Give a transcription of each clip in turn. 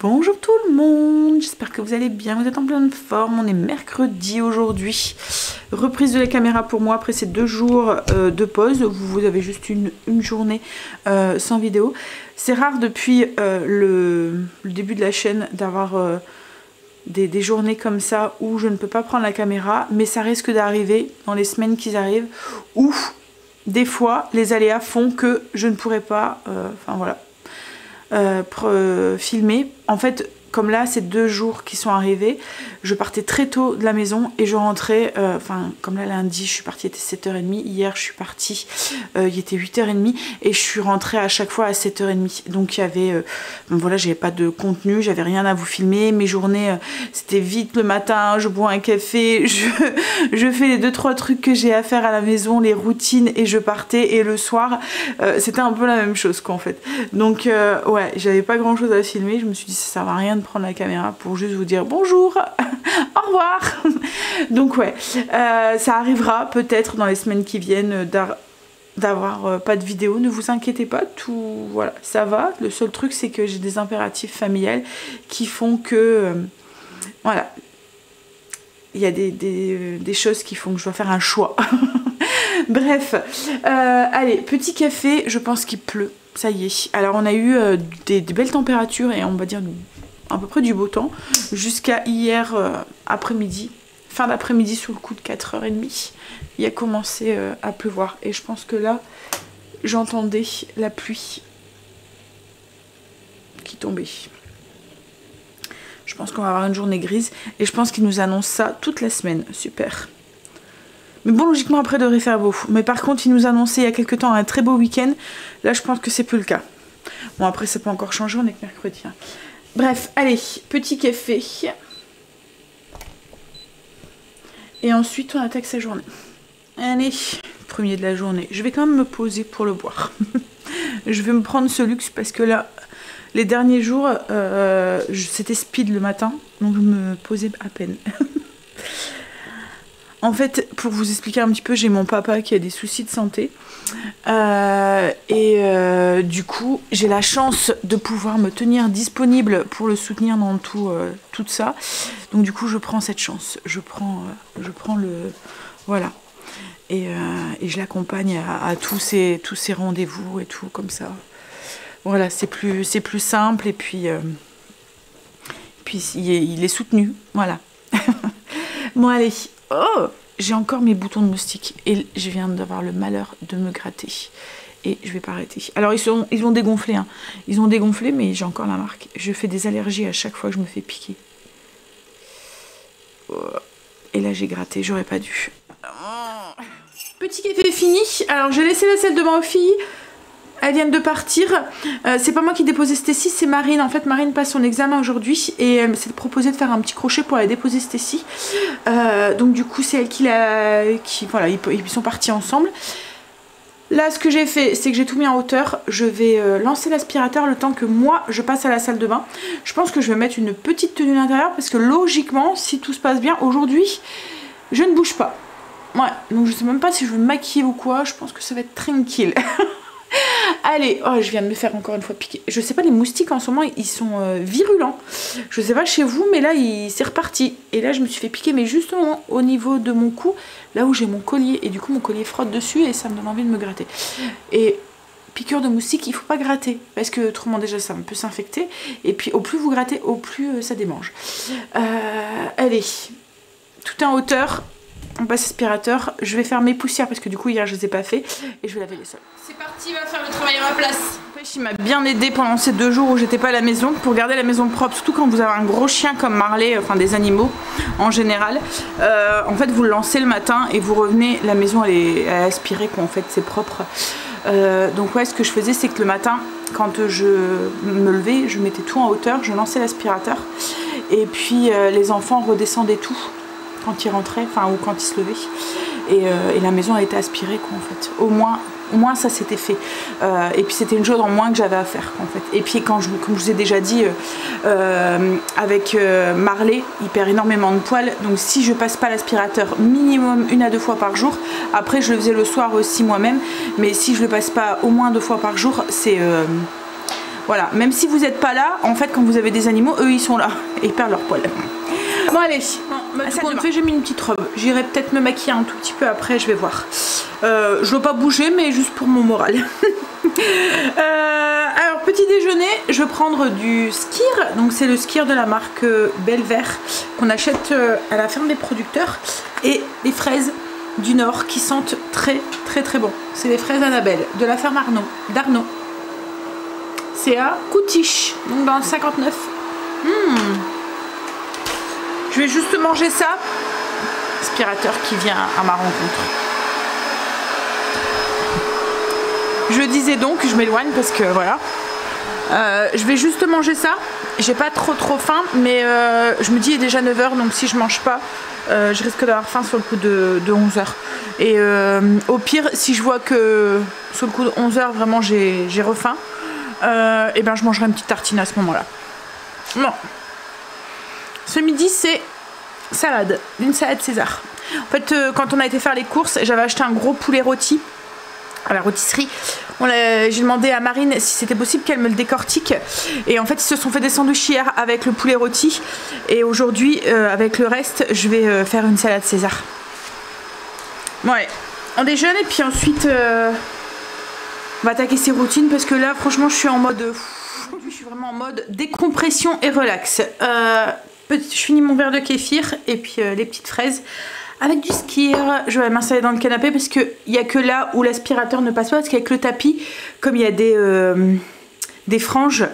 Bonjour tout le monde, j'espère que vous allez bien, vous êtes en pleine forme, on est mercredi aujourd'hui. Reprise de la caméra pour moi après ces 2 jours de pause, vous avez juste une journée sans vidéo. C'est rare depuis le début de la chaîne d'avoir des journées comme ça où je ne peux pas prendre la caméra, mais ça risque d'arriver dans les semaines qui arrivent où des fois les aléas font que je ne pourrai pas, enfin voilà. Filmer. En fait, comme là, ces 2 jours qui sont arrivés, je partais très tôt de la maison et je rentrais, enfin, comme là, lundi, je suis partie, il était 7h30. Hier, je suis partie, il était 8h30 et je suis rentrée à chaque fois à 7h30. Donc, il y avait, voilà, j'avais pas de contenu, j'avais rien à vous filmer. Mes journées, c'était vite le matin, je bois un café, je fais les 2-3 trucs que j'ai à faire à la maison, les routines et je partais. Et le soir, c'était un peu la même chose, quoi, en fait. Donc, ouais, j'avais pas grand chose à filmer. Je me suis dit, ça sert à rien de prendre la caméra pour juste vous dire bonjour, au revoir. Donc ouais, ça arrivera peut-être dans les semaines qui viennent d'avoir pas de vidéo. Ne vous inquiétez pas, tout voilà, ça va. Le seul truc, c'est que j'ai des impératifs familiales qui font que voilà, il y a des choses qui font que je dois faire un choix. Bref, allez, petit café. Je pense qu'il pleut, ça y est. Alors on a eu des belles températures et on va dire à peu près du beau temps jusqu'à hier après-midi, fin d'après-midi, sous le coup de 4h30 il a commencé à pleuvoir et je pense que là j'entendais la pluie qui tombait. Je pense qu'on va avoir une journée grise et je pense qu'ils nous annoncent ça toute la semaine. Super. Mais bon, logiquement après devrait faire beau, mais par contre ils nous annonçaient il y a quelques temps un très beau week-end. Là je pense que c'est plus le cas. Bon, après ça peut encore changer, on est que mercredi, hein. Bref, allez, petit café. Et ensuite, on attaque sa journée. Allez, premier de la journée. Je vais quand même me poser pour le boire. Je vais me prendre ce luxe parce que là, les derniers jours, c'était speed le matin. Donc, je me posais à peine. En fait, pour vous expliquer un petit peu, j'ai mon papa qui a des soucis de santé. Du coup, j'ai la chance de pouvoir me tenir disponible pour le soutenir dans tout ça. Donc du coup, je prends cette chance. Je prends le... Voilà. Et je l'accompagne à tous ces rendez-vous et tout, comme ça. Voilà, c'est plus simple. Et puis il est soutenu. Voilà. Bon, allez. Oh, j'ai encore mes boutons de moustique et je viens d'avoir le malheur de me gratter et je vais pas arrêter. Alors ils ont dégonflé, hein. Ils ont dégonflé, mais j'ai encore la marque. Je fais des allergies à chaque fois que je me fais piquer. Et là j'ai gratté, j'aurais pas dû. Petit café fini. Alors j'ai laissé la salle de bain aux filles. Elles viennent de partir. C'est pas moi qui déposais Stécie, c'est Marine. En fait, Marine passe son examen aujourd'hui et elle s'est proposé de faire un petit crochet pour aller déposer Stécie. Donc du coup, c'est elle voilà, ils sont partis ensemble. Là, ce que j'ai fait, c'est que j'ai tout mis en hauteur. Je vais lancer l'aspirateur le temps que moi, je passe à la salle de bain. Je pense que je vais mettre une petite tenue à l'intérieur parce que logiquement, si tout se passe bien, aujourd'hui, je ne bouge pas. Ouais, donc je sais même pas si je veux me maquiller ou quoi. Je pense que ça va être tranquille. Allez, oh, je viens de me faire encore une fois piquer. Je sais pas, les moustiques en ce moment ils sont virulents. Je sais pas chez vous, mais là c'est reparti. Et là je me suis fait piquer, mais justement au niveau de mon cou, là où j'ai mon collier. Et du coup mon collier frotte dessus et ça me donne envie de me gratter. Et piqûre de moustique, il faut pas gratter parce que autrement déjà ça peut s'infecter. Et puis au plus vous grattez, au plus ça démange. Allez, tout est en hauteur. On passe aspirateur, je vais faire mes poussières parce que du coup hier je les ai pas fait et je vais laver les sols. C'est parti, il va faire le travail à ma place. Il m'a bien aidé pendant ces 2 jours où j'étais pas à la maison pour garder la maison propre, surtout quand vous avez un gros chien comme Marley, enfin des animaux en général. En fait vous le lancez le matin et vous revenez, la maison elle est aspirée quoi, en fait c'est propre. Donc ouais, ce que je faisais c'est que le matin quand je me levais, je mettais tout en hauteur, je lançais l'aspirateur et puis les enfants redescendaient tout quand ils rentraient, enfin ou quand ils se levaient et la maison a été aspirée quoi en fait. Au moins ça s'était fait et puis c'était une chose en moins que j'avais à faire en fait. Et puis comme je vous ai déjà dit avec Marley il perd énormément de poils, donc si je passe pas l'aspirateur minimum 1 à 2 fois par jour, après je le faisais le soir aussi moi-même, mais si je le passe pas au moins 2 fois par jour, c'est Voilà, même si vous n'êtes pas là, en fait quand vous avez des animaux, eux ils sont là et ils perdent leur poil. Bon allez, j'ai mis une petite robe. J'irai peut-être me maquiller un tout petit peu après, je vais voir. Je ne veux pas bouger, mais juste pour mon moral. Alors petit déjeuner, je vais prendre du skyr. Donc c'est le skyr de la marque Belvert qu'on achète à la ferme des producteurs. Et les fraises du Nord qui sentent très bon. C'est les fraises Annabelle de la ferme d'Arnaud. C'est à Coutiche, donc dans le 59. Je vais juste manger ça. Aspirateur qui vient à ma rencontre. Je disais donc, je m'éloigne parce que voilà. Je vais juste manger ça. J'ai pas trop faim, mais je me dis il est déjà 9 h, donc si je mange pas, je risque d'avoir faim sur le coup de 11 h. Et au pire, si je vois que sur le coup de 11 h, vraiment j'ai refaim, et ben je mangerai une petite tartine à ce moment-là. Bon. Ce midi, c'est salade, une salade César. En fait, quand on a été faire les courses, j'avais acheté un gros poulet rôti à la rôtisserie. J'ai demandé à Marine si c'était possible qu'elle me le décortique. Et en fait, ils se sont fait des sandwichs hier avec le poulet rôti. Et aujourd'hui, avec le reste, je vais faire une salade César. Ouais, on déjeune et puis ensuite, on va attaquer ses routines parce que là, franchement, je suis en mode... je suis vraiment en mode décompression et relax. Je finis mon verre de kéfir et puis les petites fraises avec du skyr. Je vais m'installer dans le canapé parce qu'il n'y a que là où l'aspirateur ne passe pas, parce qu'avec le tapis, comme il y a des franges,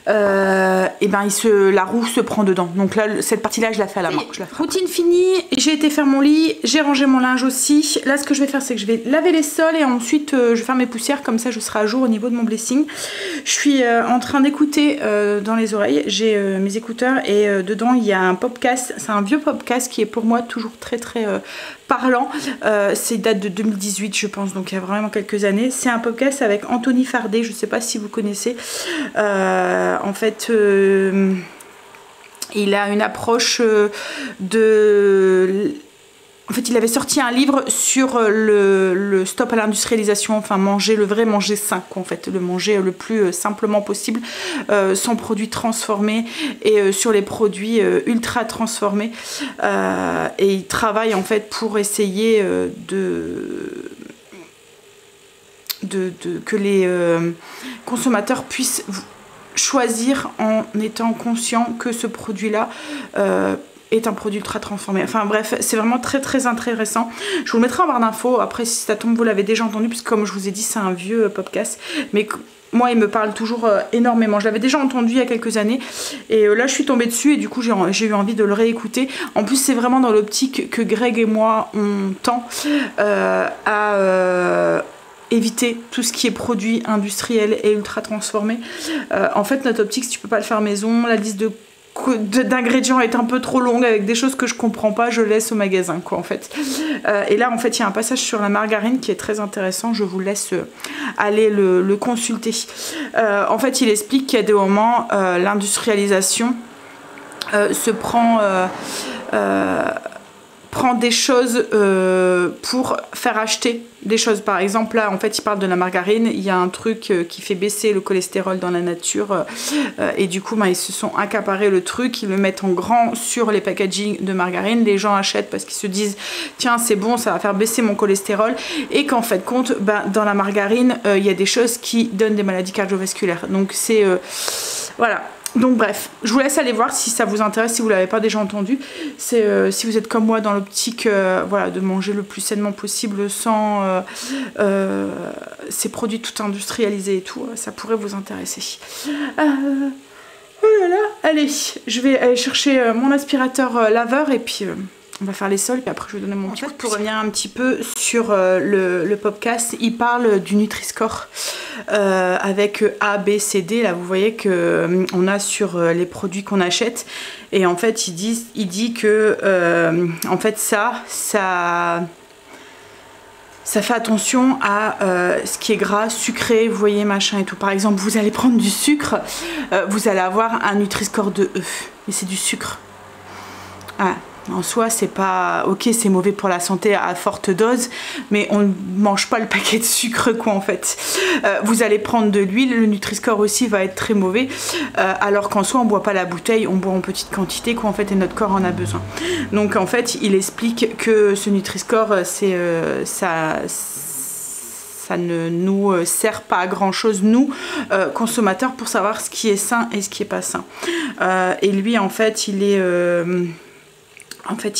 et ben la roue se prend dedans. Donc là, cette partie-là, je la fais à la main. Routine finie, j'ai été faire mon lit, j'ai rangé mon linge aussi. Là, ce que je vais faire, c'est que je vais laver les sols et ensuite je vais faire mes poussières, comme ça je serai à jour au niveau de mon blessing. Je suis en train d'écouter dans les oreilles, j'ai mes écouteurs et dedans il y a un podcast, c'est un vieux podcast qui est pour moi toujours très parlant. C'est date de 2018 je pense, donc il y a vraiment quelques années. C'est un podcast avec Anthony Fardet, je sais pas si vous connaissez. En fait il a une approche en fait, il avait sorti un livre sur le stop à l'industrialisation, enfin manger, le vrai manger sain, quoi, en fait, le manger le plus simplement possible, sans produits transformés et sur les produits ultra transformés. Et il travaille en fait pour essayer que les consommateurs puissent choisir en étant conscients que ce produit-là est un produit ultra transformé. Enfin bref, c'est vraiment très intéressant. Je vous le mettrai en barre d'infos. Après, si ça tombe, vous l'avez déjà entendu, puisque comme je vous ai dit, c'est un vieux podcast. Mais moi, il me parle toujours énormément. Je l'avais déjà entendu il y a quelques années. Et là, je suis tombée dessus et du coup, j'ai eu envie de le réécouter. En plus, c'est vraiment dans l'optique que Greg et moi, on tend à... éviter tout ce qui est produit industriel et ultra transformé. En fait, notre optique, si tu peux pas le faire maison, la liste d'ingrédients est un peu trop longue avec des choses que je comprends pas, je laisse au magasin, quoi, en fait. Et là, en fait, il y a un passage sur la margarine qui est très intéressant. Je vous laisse aller le consulter. En fait, il explique qu'il y a des moments, l'industrialisation se prend des choses pour faire acheter des choses. Par exemple, là, en fait, il parle de la margarine. Il y a un truc qui fait baisser le cholestérol dans la nature. Et du coup, ils se sont accaparés le truc. Ils le mettent en grand sur les packaging de margarine. Les gens achètent parce qu'ils se disent « Tiens, c'est bon, ça va faire baisser mon cholestérol. » Et qu'en fait, compte, dans la margarine, il y a des choses qui donnent des maladies cardiovasculaires. Donc, c'est... voilà. Donc bref, je vous laisse aller voir si ça vous intéresse, si vous ne l'avez pas déjà entendu. C'est si vous êtes comme moi dans l'optique voilà, de manger le plus sainement possible sans ces produits tout industrialisés et tout, ça pourrait vous intéresser. Oh là là, allez, je vais aller chercher mon aspirateur laveur et puis... on va faire les sols, puis après je vais donner mon petit coup. Pour revenir un petit peu sur le podcast, il parle du Nutri-Score avec A, B, C, D. Là, vous voyez que on a sur les produits qu'on achète. Et en fait, il dit que en fait ça fait attention à ce qui est gras, sucré, vous voyez, machin et tout. Par exemple, vous allez prendre du sucre, vous allez avoir un Nutri-Score de E. Mais c'est du sucre. Ah. En soi, c'est pas... Ok, c'est mauvais pour la santé à forte dose, mais on ne mange pas le paquet de sucre, quoi, en fait. Vous allez prendre de l'huile, le Nutri-Score aussi va être très mauvais, alors qu'en soi, on boit pas la bouteille, on boit en petite quantité, quoi, en fait, et notre corps en a besoin. Donc, en fait, il explique que ce Nutri-Score, c'est... ça ne nous sert pas à grand chose, nous, consommateurs, pour savoir ce qui est sain et ce qui est pas sain. Et lui, en fait, il est... En fait,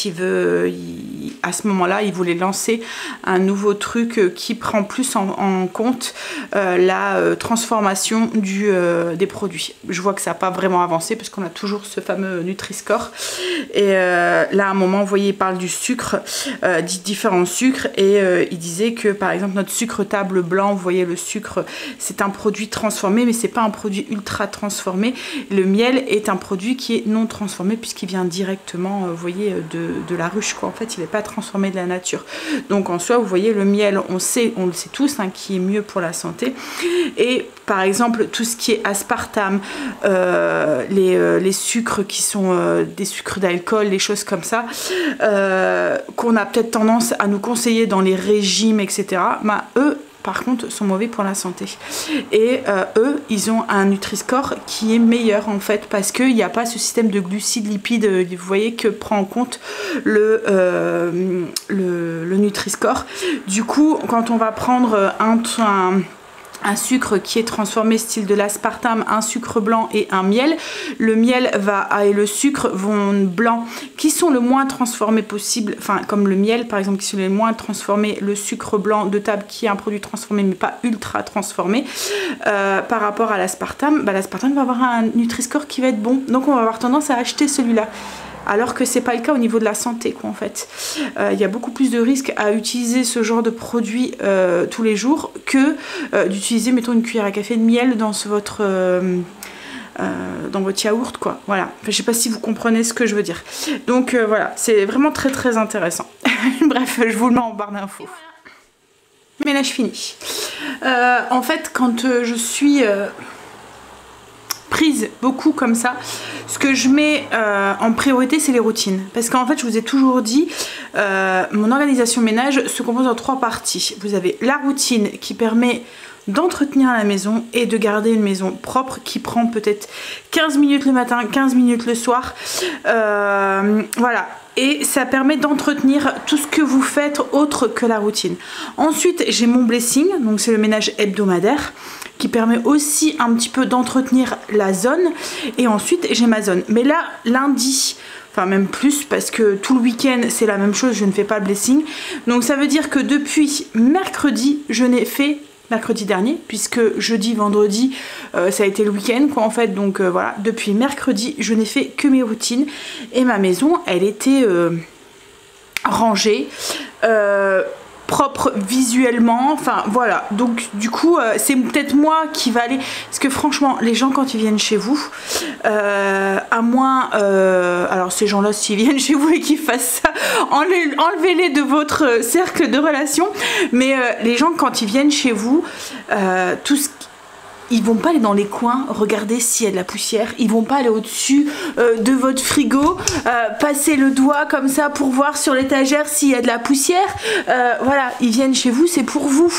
à ce moment-là, il voulait lancer un nouveau truc qui prend plus en compte la transformation des produits. Je vois que ça n'a pas vraiment avancé parce qu'on a toujours ce fameux Nutri-Score. Et là, à un moment, vous voyez, il parle du sucre, différents sucres. Et il disait que, par exemple, notre sucre table blanc, vous voyez, le sucre, c'est un produit transformé, mais c'est pas un produit ultra transformé. Le miel est un produit qui est non transformé puisqu'il vient directement, vous voyez, de la ruche, quoi. En fait, il n'est pas transformé de la nature. Donc en soi, vous voyez, le miel, on le sait tous, hein, qui est mieux pour la santé. Et par exemple, tout ce qui est aspartame, les sucres qui sont des sucres d'alcool, les choses comme ça, qu'on a peut-être tendance à nous conseiller dans les régimes, etc. Bah, eux, par contre, sont mauvais pour la santé. Et eux, ils ont un Nutri-Score qui est meilleur, en fait, parce qu'il n'y a pas ce système de glucides, lipides, vous voyez, que prend en compte le Nutri-Score. Du coup, quand on va prendre un sucre qui est transformé style de l'aspartame, un sucre blanc et un miel. Le miel et le sucre blanc qui sont le moins transformés possible, enfin comme le miel par exemple qui sont les moins transformés, le sucre blanc de table qui est un produit transformé mais pas ultra transformé par rapport à l'aspartame, l'aspartame va avoir un Nutri-Score qui va être bon, donc on va avoir tendance à acheter celui-là. Alors que c'est pas le cas au niveau de la santé, quoi, en fait. Il y a beaucoup plus de risques à utiliser ce genre de produit tous les jours que d'utiliser, mettons, une cuillère à café de miel dans votre yaourt, quoi. Voilà. Enfin, je sais pas si vous comprenez ce que je veux dire. Donc voilà, c'est vraiment très très intéressant. Bref, je vous le mets en barre d'infos. Ménage fini. En fait, quand je suis prise beaucoup comme ça, ce que je mets en priorité, c'est les routines, parce qu'en fait je vous ai toujours dit, mon organisation ménage se compose en 3 parties. Vous avez la routine qui permet d'entretenir la maison et de garder une maison propre, qui prend peut-être 15 minutes le matin, 15 minutes le soir, voilà. Et ça permet d'entretenir tout ce que vous faites autre que la routine. Ensuite, j'ai mon blessing, donc c'est le ménage hebdomadaire, qui permet aussi un petit peu d'entretenir la zone. Et ensuite, j'ai ma zone. Mais là, lundi, enfin même plus, parce que tout le week-end, c'est la même chose, je ne fais pas le blessing. Donc ça veut dire que depuis mercredi, je n'ai fait... mercredi dernier, puisque jeudi, vendredi, ça a été le week-end, quoi, en fait. Donc voilà, depuis mercredi, je n'ai fait que mes routines. Et ma maison, elle était rangée, propre visuellement, enfin voilà. Donc du coup c'est peut-être moi qui va aller, parce que franchement les gens quand ils viennent chez vous, à moins alors ces gens là s'ils viennent chez vous et qu'ils fassent ça, enlevez-les de votre cercle de relations, mais les gens quand ils viennent chez vous, ils vont pas aller dans les coins regarder s'il y a de la poussière, ils vont pas aller au-dessus de votre frigo, passer le doigt comme ça pour voir sur l'étagère s'il y a de la poussière, voilà, ils viennent chez vous, c'est pour vous,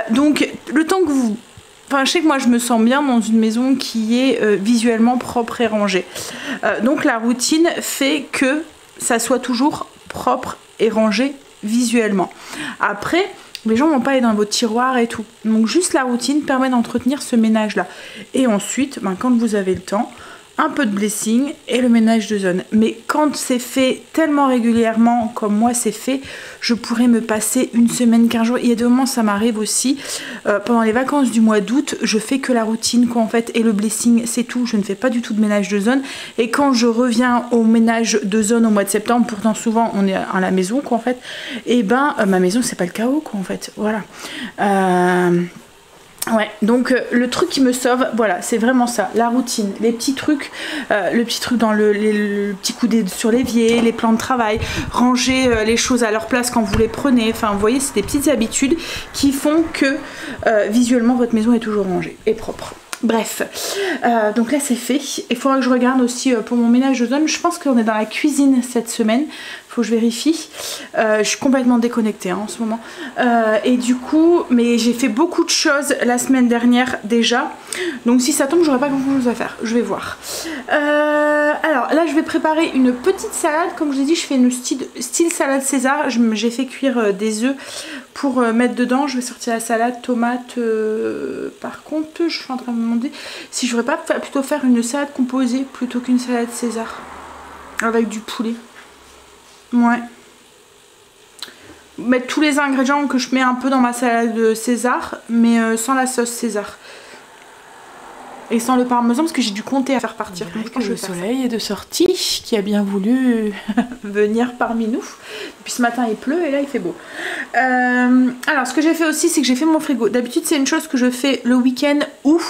donc le temps que vous... Enfin, je sais que moi je me sens bien dans une maison qui est visuellement propre et rangée, donc la routine fait que ça soit toujours propre et rangé visuellement. Après, les gens vont pas aller dans votre tiroir et tout. Donc juste la routine permet d'entretenir ce ménage là. Et ensuite, quand vous avez le temps, un peu de blessing et le ménage de zone. Mais quand c'est fait tellement régulièrement comme moi c'est fait, je pourrais me passer une semaine, 15 jours. Il y a des moments ça m'arrive aussi. Pendant les vacances du mois d'août, je fais que la routine, quoi, en fait, et le blessing, c'est tout. Je ne fais pas du tout de ménage de zone. Et quand je reviens au ménage de zone au mois de septembre, pourtant souvent on est à la maison, quoi, en fait, et ma maison c'est pas le chaos, quoi, en fait. Voilà. Ouais, donc le truc qui me sauve, voilà, c'est vraiment ça, la routine, les petits trucs, le petit truc dans le petit coup sur l'évier, les plans de travail, ranger les choses à leur place quand vous les prenez, enfin vous voyez, c'est des petites habitudes qui font que visuellement votre maison est toujours rangée et propre. Bref, donc là c'est fait. Il faudra que je regarde aussi pour mon ménage de zone. Je pense qu'on est dans la cuisine cette semaine. Faut que je vérifie. Je suis complètement déconnectée hein, en ce moment. Et du coup, mais j'ai fait beaucoup de choses la semaine dernière déjà. Donc si ça tombe, j'aurai pas grand chose à faire. Je vais voir. Alors là, je vais préparer une petite salade. Comme je vous ai dit, je fais une style salade César. J'ai fait cuire des œufs pour mettre dedans. Je vais sortir la salade, tomate. Par contre, je suis en train de me demander si je ne voudrais pas plutôt faire une salade composée plutôt qu'une salade César. Avec du poulet. Ouais. Mettre tous les ingrédients que je mets un peu dans ma salade César, mais sans la sauce César. Et sans le parmesan parce que j'ai du comté à faire partir. Donc, le soleil est de sortie, qui a bien voulu venir parmi nous. Depuis ce matin il pleut et là il fait beau. Alors ce que j'ai fait aussi c'est que j'ai fait mon frigo. D'habitude c'est une chose que je fais le week-end ou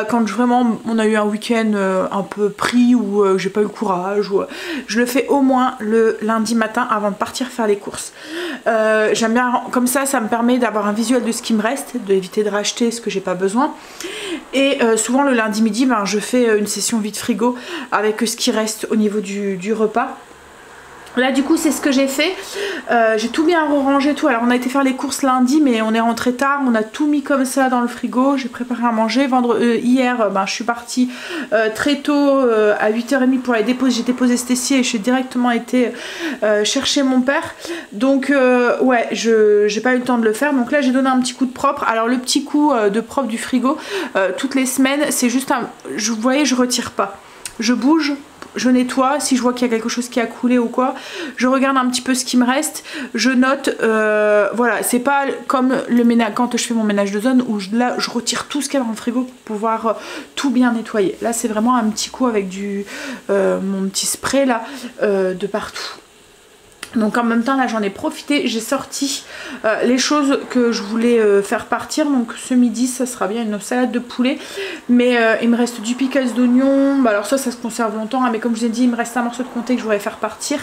quand vraiment on a eu un week-end un peu pris ou j'ai pas eu le courage. Ou, je le fais au moins le lundi matin avant de partir faire les courses. J'aime bien comme ça me permet d'avoir un visuel de ce qui me reste, d'éviter de racheter ce que j'ai pas besoin. Et souvent le lundi midi je fais une session vide frigo avec ce qui reste au niveau du repas. Là du coup c'est ce que j'ai fait, j'ai tout bien rangé tout. Alors on a été faire les courses lundi mais on est rentré tard, on a tout mis comme ça dans le frigo. J'ai préparé à manger. Hier je suis partie très tôt à 8h30 pour aller déposer. J'ai déposé Stécie et je suis directement été chercher mon père. Donc ouais, j'ai pas eu le temps de le faire. Donc là j'ai donné un petit coup de propre. Alors le petit coup de propre du frigo toutes les semaines c'est juste vous voyez je retire pas. Je bouge, je nettoie, si je vois qu'il y a quelque chose qui a coulé ou quoi, je regarde un petit peu ce qui me reste, je note, voilà, c'est pas comme le ménage, quand je fais mon ménage de zone où là je retire tout ce qu'il y a dans le frigo pour pouvoir tout bien nettoyer. Là c'est vraiment un petit coup avec mon petit spray là de partout. Donc en même temps là j'en ai profité, j'ai sorti les choses que je voulais faire partir. Donc ce midi ça sera bien une salade de poulet, mais il me reste du pickles d'oignon, alors ça se conserve longtemps hein, mais comme je vous ai dit il me reste un morceau de comté que je voudrais faire partir,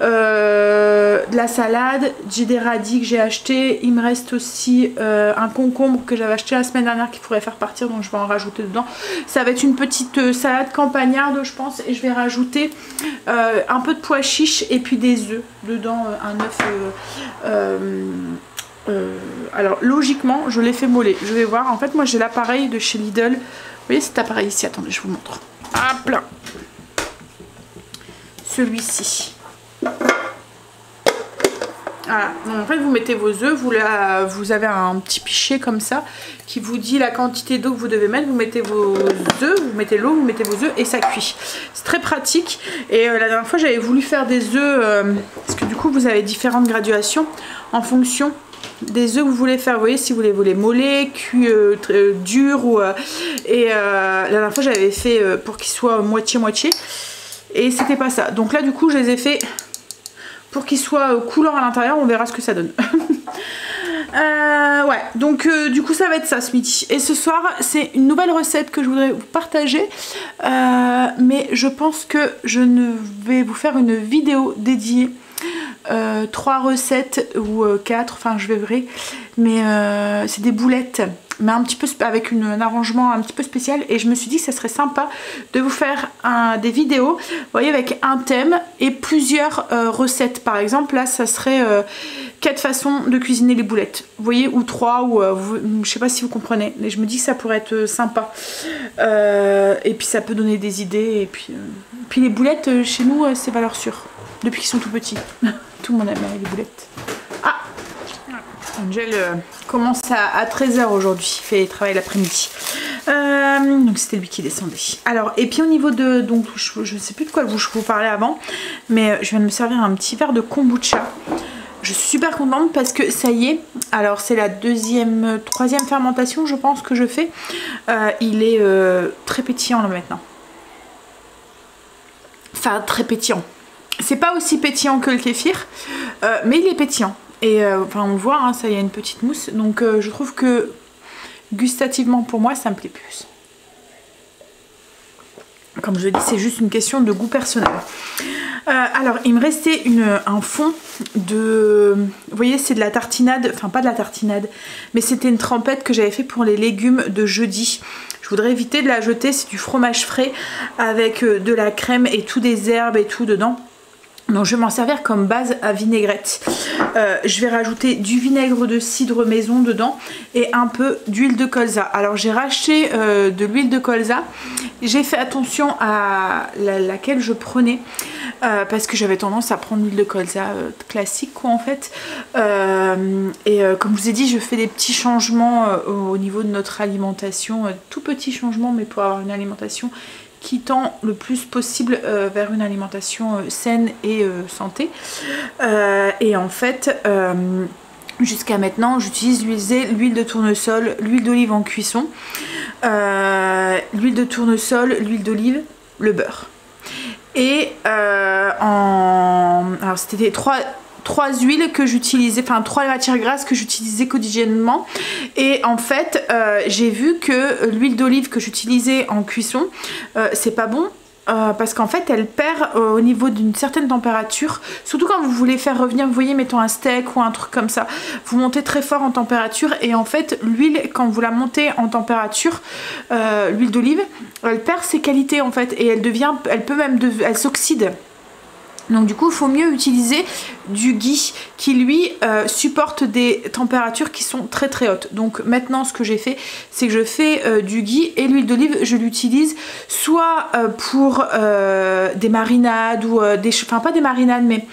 de la salade, j'ai des radis que j'ai acheté, il me reste aussi un concombre que j'avais acheté la semaine dernière qu'il faudrait faire partir, donc je vais en rajouter dedans. Ça va être une petite salade campagnarde je pense, et je vais rajouter un peu de pois chiches et puis des œufs dedans, un œuf. Alors logiquement je l'ai fait moller, je vais voir. En fait moi j'ai l'appareil de chez Lidl, vous voyez cet appareil ici, attendez je vous montre, hop là, celui-ci. Voilà. Donc, en fait vous mettez vos œufs, vous avez un petit pichet comme ça qui vous dit la quantité d'eau que vous devez mettre, vous mettez vos œufs, vous mettez l'eau, vous mettez vos œufs et ça cuit. C'est très pratique. Et la dernière fois j'avais voulu faire des œufs parce que du coup vous avez différentes graduations en fonction des œufs que vous voulez faire. Vous voyez, si vous voulez les mollets, cuits, durs ou la dernière fois j'avais fait pour qu'ils soient moitié-moitié et c'était pas ça. Donc là du coup je les ai fait pour qu'ils soient coulants à l'intérieur, on verra ce que ça donne. Ouais, donc du coup ça va être ça ce midi. Et ce soir c'est une nouvelle recette que je voudrais vous partager, mais je pense que je ne vais vous faire une vidéo dédiée 3 recettes ou 4, enfin je verrai, mais c'est des boulettes mais un petit peu avec un arrangement un petit peu spécial, et je me suis dit que ça serait sympa de vous faire des vidéos, vous voyez, avec un thème et plusieurs recettes. Par exemple là ça serait 4 façons de cuisiner les boulettes, vous voyez, ou 3 ou je sais pas si vous comprenez, mais je me dis que ça pourrait être sympa, et puis ça peut donner des idées, et puis les boulettes chez nous c'est valeur sûre depuis qu'ils sont tout petits. Tout le monde aime les boulettes. Ah, Angel commence à 13 h aujourd'hui, il fait travail l'après-midi. Donc c'était lui qui descendait. Alors, et puis au niveau de... Donc je ne sais plus de quoi je vous parlais avant, mais je viens de me servir un petit verre de kombucha. Je suis super contente parce que ça y est, alors c'est la troisième fermentation je pense que je fais. Il est très pétillant là maintenant. Enfin très pétillant. C'est pas aussi pétillant que le kéfir, mais il est pétillant. Et enfin on le voit, hein, ça y a une petite mousse. Donc je trouve que gustativement pour moi ça me plaît plus. Comme je le dis, c'est juste une question de goût personnel. Alors il me restait un fond de... Vous voyez c'est de la tartinade, enfin pas de la tartinade, mais c'était une trempette que j'avais fait pour les légumes de jeudi. Je voudrais éviter de la jeter, c'est du fromage frais avec de la crème et tout, des herbes et tout dedans. Donc je vais m'en servir comme base à vinaigrette. Je vais rajouter du vinaigre de cidre maison dedans et un peu d'huile de colza. Alors j'ai racheté de l'huile de colza. J'ai fait attention à laquelle je prenais parce que j'avais tendance à prendre l'huile de colza classique quoi en fait. Comme je vous ai dit, je fais des petits changements au niveau de notre alimentation. Tout petits changements mais pour avoir une alimentation qui tend le plus possible vers une alimentation saine et santé. Et en fait, jusqu'à maintenant, j'utilise l'huile de tournesol, l'huile d'olive en cuisson, l'huile de tournesol, l'huile d'olive, le beurre. Et alors c'était trois huiles que j'utilisais, enfin 3 matières grasses que j'utilisais quotidiennement. Et en fait j'ai vu que l'huile d'olive que j'utilisais en cuisson c'est pas bon parce qu'en fait elle perd au niveau d'une certaine température, surtout quand vous voulez faire revenir, vous voyez, mettons un steak ou un truc comme ça, vous montez très fort en température et en fait l'huile, quand vous la montez en température, l'huile d'olive, elle perd ses qualités en fait et elle s'oxyde. Donc du coup il faut mieux utiliser du ghee qui lui supporte des températures qui sont très très hautes. Donc maintenant ce que j'ai fait, c'est que je fais du ghee et l'huile d'olive je l'utilise soit pour des marinades ou enfin pas des marinades mais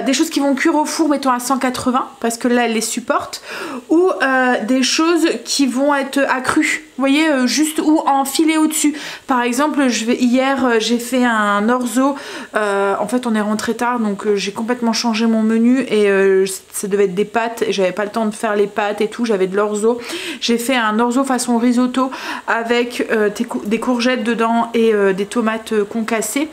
des choses qui vont cuire au four mettons à 180 parce que là elle les supporte, ou des choses qui vont être accrues. Vous voyez, juste ou en filet au-dessus. Par exemple, hier j'ai fait un orzo. En fait, on est rentré tard, donc j'ai complètement changé mon menu et ça devait être des pâtes et j'avais pas le temps de faire les pâtes et tout. J'avais de l'orzo. J'ai fait un orzo façon risotto avec des courgettes dedans et des tomates concassées.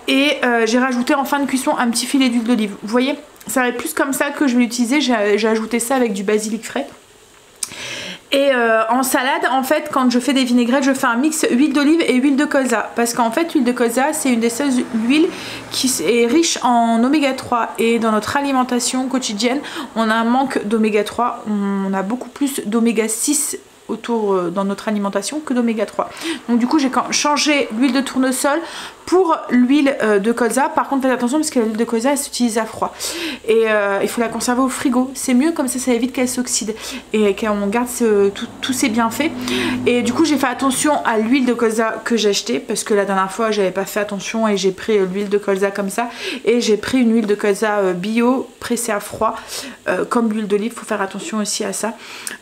Et j'ai rajouté en fin de cuisson un petit filet d'huile d'olive. Vous voyez, ça va être plus comme ça que je vais l'utiliser. J'ai ajouté ça avec du basilic frais. Et en salade, en fait, quand je fais des vinaigrettes, je fais un mix huile d'olive et huile de colza. Parce qu'en fait, l'huile de colza, c'est une des seules huiles qui est riche en oméga 3. Et dans notre alimentation quotidienne, on a un manque d'oméga 3. On a beaucoup plus d'oméga 6 autour dans notre alimentation que d'oméga 3. Donc du coup, j'ai changé l'huile de tournesol pour l'huile de colza. Par contre, faites attention parce que l'huile de colza elle s'utilise à froid et il faut la conserver au frigo, c'est mieux, comme ça évite qu'elle s'oxyde et qu'on garde tous ses bienfaits. Et du coup j'ai fait attention à l'huile de colza que j'ai acheté parce que la dernière fois j'avais pas fait attention et j'ai pris l'huile de colza comme ça, et j'ai pris une huile de colza bio pressée à froid comme l'huile d'olive. Faut faire attention aussi à ça,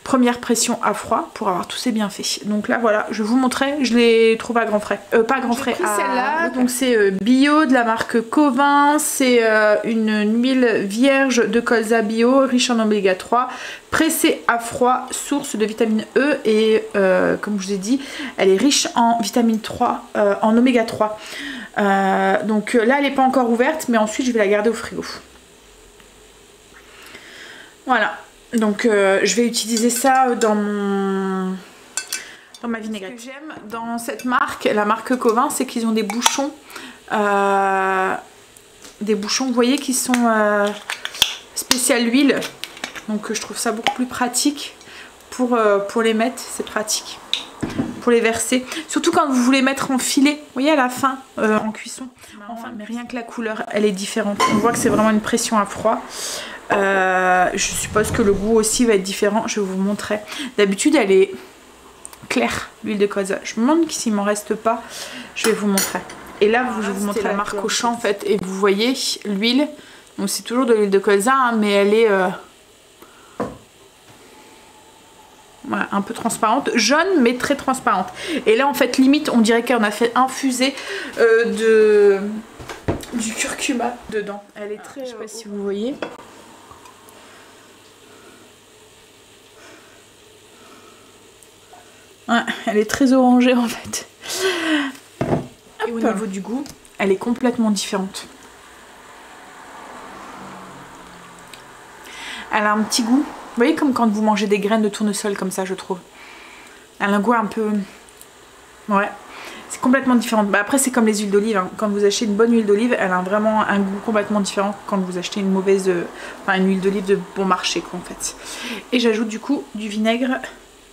première pression à froid pour avoir tous ses bienfaits. Donc là voilà, je vous montrais, je l'ai trouvé à grands frais, pas à grands frais, celle-là. Donc c'est bio de la marque Covin, c'est une huile vierge de colza bio, riche en oméga 3, pressée à froid, source de vitamine E et comme je vous ai dit, elle est riche en vitamine 3, en oméga 3. Donc là elle n'est pas encore ouverte, mais ensuite je vais la garder au frigo. Voilà, donc je vais utiliser ça dans ma vinaigrette. Ce que j'aime dans cette marque, la marque Covin, c'est qu'ils ont des bouchons, vous voyez, qui sont spécial huile. Donc je trouve ça beaucoup plus pratique pour les mettre, c'est pratique pour les verser. Surtout quand vous voulez mettre en filet, vous voyez, à la fin, en cuisson. Enfin, mais rien que la couleur, elle est différente. On voit que c'est vraiment une pression à froid. Je suppose que le goût aussi va être différent, je vous montrerai. D'habitude, elle est claire, l'huile de colza. Je me demande s'il m'en reste pas, je vais vous montrer. Et là je vais vous montrer la marque Auchan en fait, et vous voyez l'huile, donc c'est toujours de l'huile de colza hein, mais elle est voilà, un peu transparente, jaune mais très transparente. Et là en fait limite on dirait qu'on a fait infuser du curcuma dedans. Elle est très, je sais pas si vous voyez. Ouais, elle est très orangée en fait. Et au niveau du goût, elle est complètement différente. Elle a un petit goût, vous voyez, comme quand vous mangez des graines de tournesol comme ça, je trouve. Elle a un goût un peu... Ouais, c'est complètement différent. Bah après c'est comme les huiles d'olive, hein. Quand vous achetez une bonne huile d'olive, elle a vraiment un goût complètement différent quand vous achetez une mauvaise... Enfin une huile d'olive de bon marché quoi en fait. Et j'ajoute du coup du vinaigre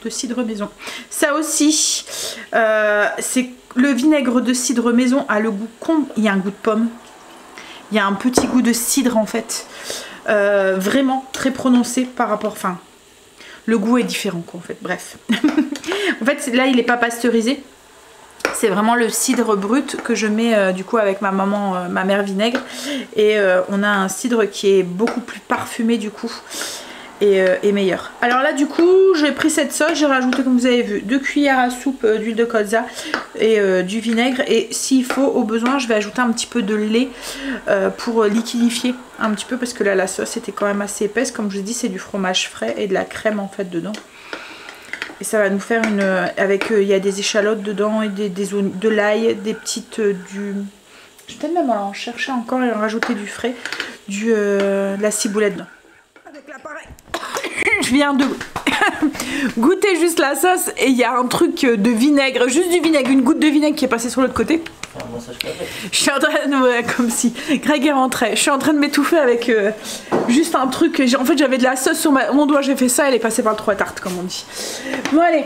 de cidre maison. Ça aussi, c'est le vinaigre de cidre maison a le goût il y a un goût de pomme. Il y a un petit goût de cidre en fait. Vraiment très prononcé par rapport... Enfin, le goût est différent quoi en fait. Bref. En fait, là, il n'est pas pasteurisé. C'est vraiment le cidre brut que je mets du coup avec ma maman, ma mère vinaigre. Et on a un cidre qui est beaucoup plus parfumé du coup. Et meilleur. Alors là du coup j'ai pris cette sauce, j'ai rajouté comme vous avez vu 2 cuillères à soupe d'huile de colza et du vinaigre, et s'il faut au besoin je vais ajouter un petit peu de lait pour liquidifier un petit peu, parce que là la sauce était quand même assez épaisse. Comme je vous dis, c'est du fromage frais et de la crème en fait dedans, et ça va nous faire une avec il y a des échalotes dedans et de l'ail, des petites je vais peut-être même en chercher encore et en rajouter du frais, de la ciboulette dedans. Avec l'appareil, je viens de goûter juste la sauce et il y a un truc de vinaigre, juste du vinaigre, une goutte de vinaigre qui est passée sur l'autre côté. Je suis en train de, comme si Greg est rentré, je suis en train de m'étouffer avec juste un truc. En fait j'avais de la sauce sur mon doigt, j'ai fait ça, elle est passée par le trou à tarte comme on dit. Bon allez,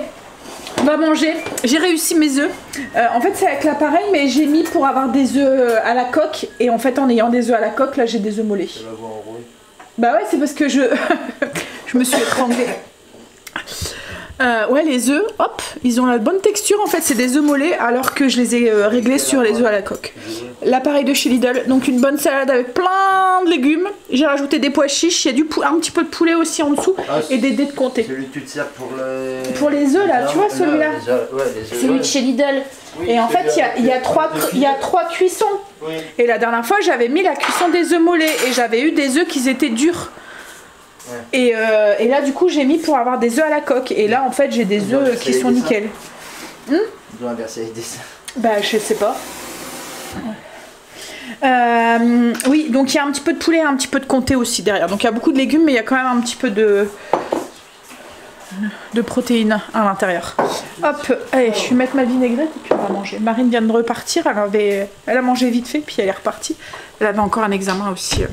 on va manger. J'ai réussi mes œufs. En fait c'est avec l'appareil, mais j'ai mis pour avoir des œufs à la coque, et en fait en ayant des œufs à la coque, là j'ai des œufs mollets. Bah ouais, c'est parce que je me suis étranglée. Ouais, les œufs, hop, ils ont la bonne texture. En fait, c'est des œufs mollets, alors que je les ai réglés sur les œufs à la coque. L'appareil de chez Lidl, donc une bonne salade avec plein de légumes. J'ai rajouté des pois chiches, il y a un petit peu de poulet aussi en dessous, et des dés de comté. Celui que tu te sers pour les œufs là, tu vois celui-là, celui de chez Lidl. Oui, et en fait, il y a trois cuissons. Oui. Et la dernière fois, j'avais mis la cuisson des œufs mollets et j'avais eu des œufs qui étaient durs. Ouais. Et là, du coup, j'ai mis pour avoir des œufs à la coque. Et là, en fait, j'ai des œufs qui sont nickel. Ils doivent inverser les dessins. Bah, je sais pas. Oui, donc il y a un petit peu de poulet et un petit peu de comté aussi derrière. Donc il y a beaucoup de légumes, mais il y a quand même un petit peu de protéines à l'intérieur. Hop, allez, je vais mettre ma vinaigrette et puis on va manger. Marine vient de repartir, elle a mangé vite fait, puis elle est repartie. Elle avait encore un examen aussi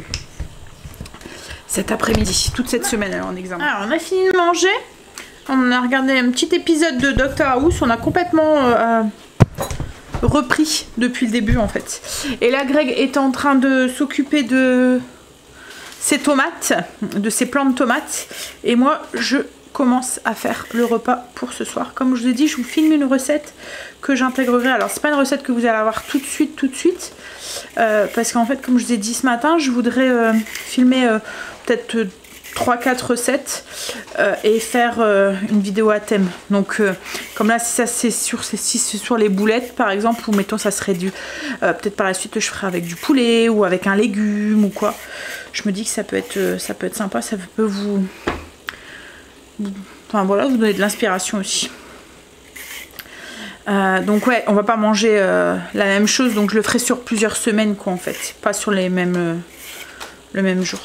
cet après-midi. Toute cette semaine, elle est en examen. Alors, on a fini de manger. On a regardé un petit épisode de Doctor House. On a complètement repris depuis le début, en fait. Et là, Greg est en train de s'occuper de ses tomates, de ses plants de tomates. Et moi, je commence à faire le repas pour ce soir. Comme je vous ai dit, je vous filme une recette que j'intégrerai. Alors c'est pas une recette que vous allez avoir tout de suite parce qu'en fait, comme je vous ai dit ce matin, je voudrais filmer peut-être 3-4 recettes et faire une vidéo à thème. Donc comme là, si ça c'est sur les boulettes par exemple, ou mettons ça serait du peut-être par la suite je ferai avec du poulet ou avec un légume ou quoi. Je me dis que ça peut être sympa, ça peut vous vous donner de l'inspiration aussi. Donc ouais, on va pas manger la même chose, donc je le ferai sur plusieurs semaines quoi en fait, pas sur le même jour.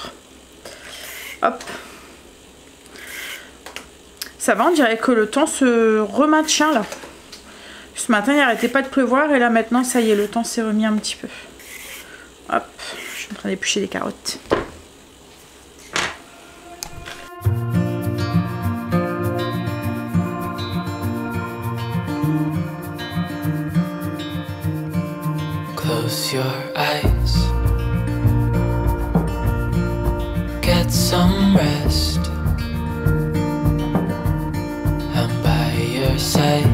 Hop. Ça va, on dirait que le temps se remaintient là. Ce matin il n'arrêtait pas de pleuvoir et là maintenant ça y est, le temps s'est remis un petit peu. Hop, je suis en train d'éplucher des carottes. Close your eyes, get some rest. I'm by your side.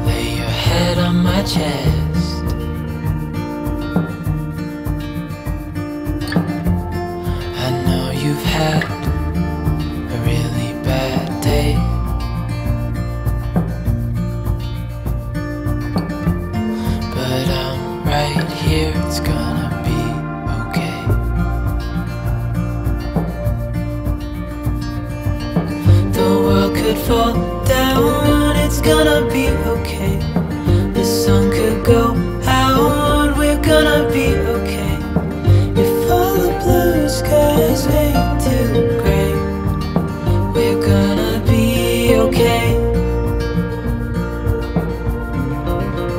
Lay your head on my chest. I know you've had a really bad day. Right here, it's gonna be okay. The world could fall down, it's gonna be okay. The sun could go out, we're gonna be okay. If all the blue skies ain't too gray, we're gonna be okay.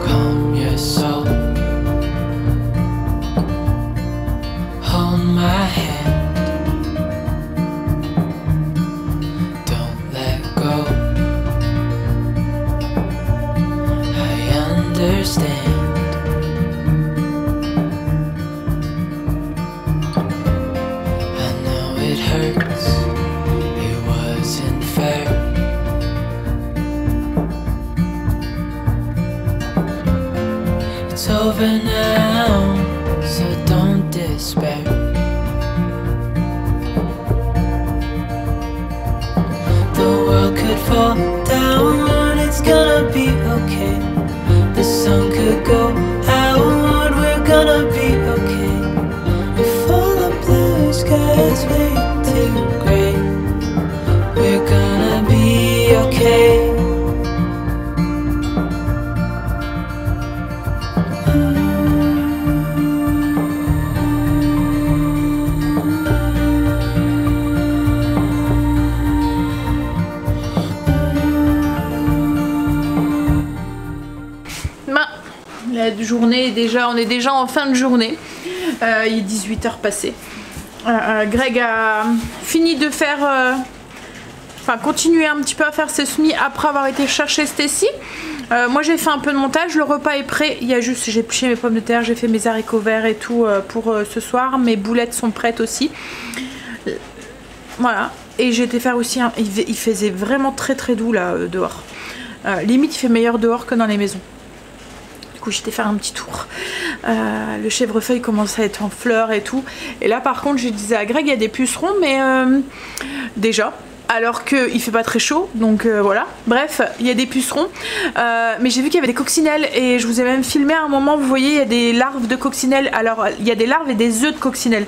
Calm your soul. understand. I know it hurts, it wasn't fair. It's over now, so don't despair. The world could fall down, it's gonna be okay. The sun could go out, we're gonna be okay. If all the blue skies fade to gray, we're gonna be okay. La journée, déjà, on est déjà en fin de journée. Il est 18h passé. Greg a fini de faire... Enfin, continuer un petit peu à faire ses semis après avoir été chercher Stacy. Moi, j'ai fait un peu de montage. Le repas est prêt. Il y a juste... J'ai épluché mes pommes de terre, j'ai fait mes haricots verts et tout pour ce soir. Mes boulettes sont prêtes aussi. Voilà. Et j'ai été faire aussi... Il faisait vraiment très très doux là dehors. Limite, il fait meilleur dehors que dans les maisons. J'étais faire un petit tour. Le chèvrefeuille commence à être en fleurs et tout. Et là par contre je disais à Greg, il y a des pucerons, mais déjà, alors qu'il fait pas très chaud, donc voilà. Bref, il y a des pucerons, mais j'ai vu qu'il y avait des coccinelles et je vous ai même filmé à un moment, vous voyez, il y a des larves de coccinelles. Alors il y a des larves et des œufs de coccinelles.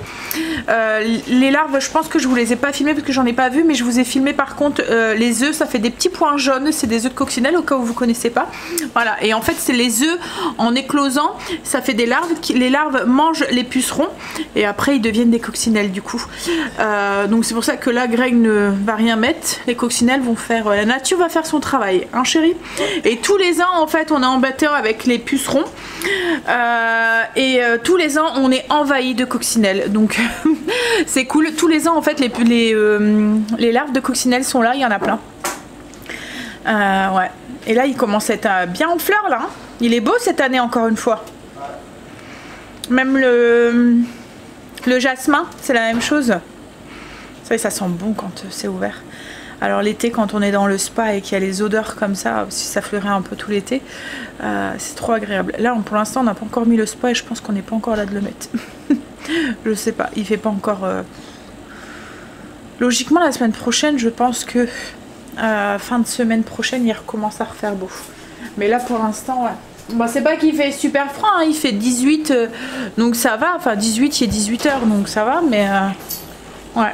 Les larves, je pense que je vous les ai pas filmées parce que j'en ai pas vu, mais je vous ai filmé par contre les œufs. Ça fait des petits points jaunes, c'est des œufs de coccinelle au cas où vous connaissez pas. Voilà, et en fait c'est les œufs en éclosant, ça fait des larves. Les larves mangent les pucerons et après ils deviennent des coccinelles du coup. Donc c'est pour ça que là Greg ne va rien mettre. Les coccinelles vont faire, la nature va faire son travail, hein chérie. Et tous les ans en fait on est embêté avec les pucerons et tous les ans on est envahi de coccinelles, donc c'est cool. Tous les ans en fait les larves de coccinelles sont là, il y en a plein. Ouais. Et là il commence à être bien en fleurs là, hein. Il est beau cette année encore une fois. Même le jasmin c'est la même chose. Ça sent bon quand c'est ouvert. Alors l'été quand on est dans le spa et qu'il y a les odeurs comme ça, si ça fleurit un peu tout l'été, c'est trop agréable. Là pour l'instant on n'a pas encore mis le spa et je pense qu'on n'est pas encore là de le mettre. Je sais pas, il fait pas encore... Logiquement la semaine prochaine je pense que fin de semaine prochaine il recommence à refaire beau. Mais là pour l'instant ouais. Bon, c'est pas qu'il fait super froid, hein, il fait 18 donc ça va, enfin 18 il est 18h donc ça va, mais ouais.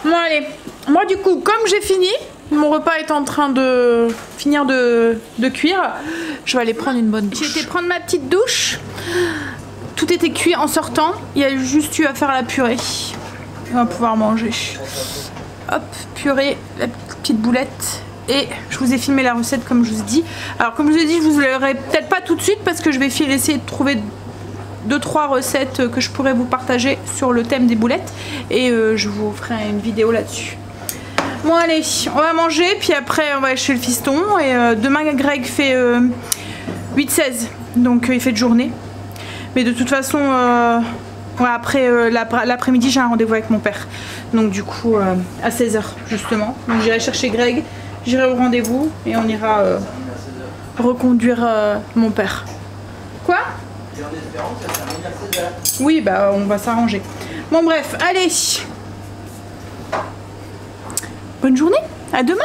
Bon allez, moi du coup comme j'ai fini, mon repas est en train de finir de cuire, je vais aller prendre une bonne douche. J'ai été prendre ma petite douche, tout était cuit en sortant, il y a juste eu à faire la purée. On va pouvoir manger. Hop, purée, la petite boulette. Et je vous ai filmé la recette comme je vous ai dit. Alors comme je vous ai dit, je vous l'aurai peut-être pas tout de suite parce que je vais essayer de trouver 2-3 recettes que je pourrais vous partager sur le thème des boulettes. Et je vous ferai une vidéo là-dessus. Bon allez, on va manger, puis après on va aller chez le fiston. Et demain Greg fait 8-16, donc il fait de journée. Mais de toute façon, ouais, après l'après-midi j'ai un rendez-vous avec mon père. Donc du coup à 16h justement. Donc j'irai chercher Greg, j'irai au rendez-vous et on ira reconduire mon père. Quoi? Oui bah on va s'arranger. Bon bref, allez. Bonne journée, à demain.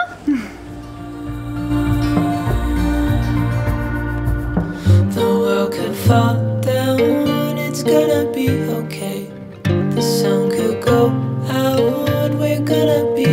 The world could fall down, it's gonna be okay. The sun could go out, we're gonna be